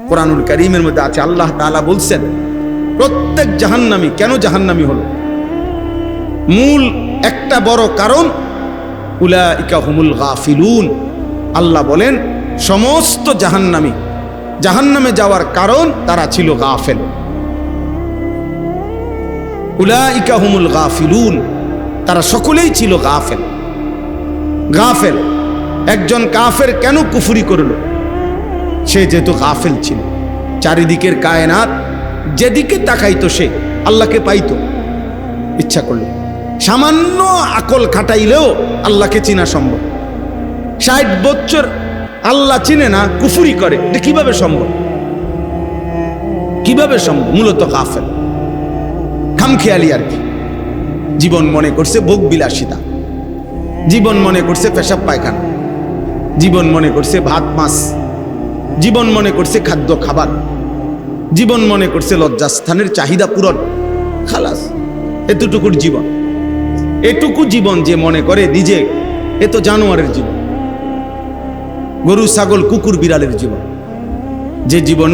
কোরআনুল কারীমের মধ্যে আছে, আল্লাহ তাআলা বলছেন প্রত্যেক জাহান্নামী কেন জাহান্নামী হলো, মূল একটা বড় কারণ উলাইকা হুমুল গাফিলুন। আল্লাহ বলেন সমস্ত জাহান্নামী জাহান্নামে যাওয়ার কারণ তারা ছিল গাফেল। উলাইকা হুমুল গাফিলুন, তারা সকলেই ছিল গাফেল। গাফেল একজন কাফের কেন কুফরি করল? সে যেহেতু গাফেল ছিল। চারিদিকের কায়নাত যেদিকে তাকাইতো সে আল্লাহকে পাইতো ইচ্ছা করলে। সামান্য আকল খাটাইলেও আল্লাহকে চিনা সম্ভব। ৬০ বছর আল্লাহ চিনে না, কুফরি করে, এটা কিভাবে সম্ভব? কিভাবে সম্ভব? মূলত গাফেল, খামখেয়ালি আর কি। জীবন মনে করছে ভোগ বিলাসিতা, জীবন মনে করছে পেশাব পায়খানা, জীবন মনে করছে ভাত মাছ, জীবন মনে করছে খাদ্য খাবার, জীবন মনে করছে লজ্জাস্থানের চাহিদা পূরণ। খালাস, এতটুকুর জীবন। এটুকু জীবন যে মনে করে নিজে, এ তো জানোয়ারের জীবন, গরু ছাগল কুকুর বিড়ালের জীবন। যে জীবন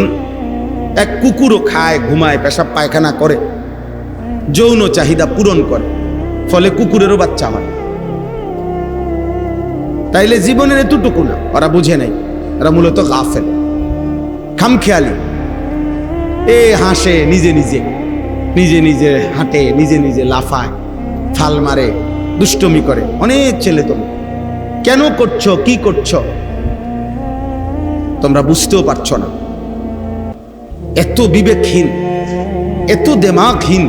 এক কুকুরও খায়, ঘুমায়, পেশাব পায়খানা করে, যৌন চাহিদা পূরণ করে, ফলে কুকুরেরও বাচ্চা হয়। তাইলে জীবনের এতটুকু না, ওরা বুঝে নাই, ওরা মূলত গাফেল, খামখেয়ালি। এ হাসে নিজে নিজে, নিজে নিজে হাঁটে, নিজে নিজে লাফায়, ফাল মারে, দুষ্টমি করে। অনেক ছেলে তোমরা কেন করছো, কি করছো তোমরা বুঝতেও পারছো না। এত বিবেকহীন, এত দেমাগহীন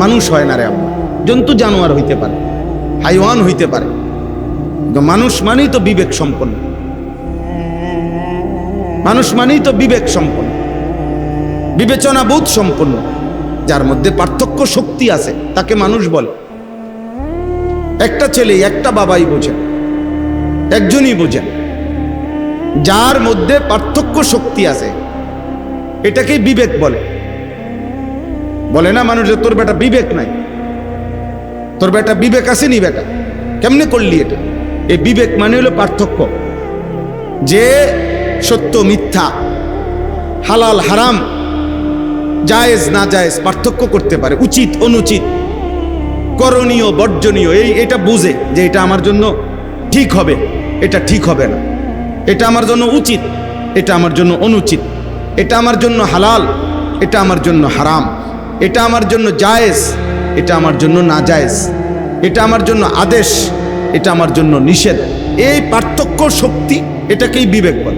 মানুষ হয় না রে আম্মা। জন্তু জানোয়ার হইতে পারে, হাইওয়ান হইতে পারে, মানুষ মানেই তো বিবেক সম্পন্ন। মানুষ মানেই তো বিবেক সম্পন্ন, বিবেচনা বোধ সম্পন্ন, যার মধ্যে পার্থক্য শক্তি আছে, তাকে মানুষ বলে। একটা ছেলে একটা বাবাই বোঝেন, একজনই বোঝেন। যার মধ্যে পার্থক্য শক্তি আছে এটাকে বিবেক বলে। বলে না মানুষ যে তোর বেটা বিবেক নাই, তোর বেটা বিবেক আসেনি, বেটা কেমনে করলি এটা? এই বিবেক মানে হলো পার্থক্য, যে সত্য মিথ্যা, হালাল হারাম, জায়েজ না জায়েজ পার্থক্য করতে পারে, উচিত অনুচিত, করণীয় বর্জনীয়। এটা বুঝে যে এটা আমার জন্য ঠিক হবে, এটা ঠিক হবে না, এটা আমার জন্য উচিত, এটা আমার জন্য অনুচিত, এটা আমার জন্য হালাল, এটা আমার জন্য হারাম, এটা আমার জন্য জায়েজ, এটা আমার জন্য না জায়েজ, এটা আমার জন্য আদেশ, এটা আমার জন্য নিষেধ। এই পার্থক্য শক্তি, এটাকেই বিবেক বলে।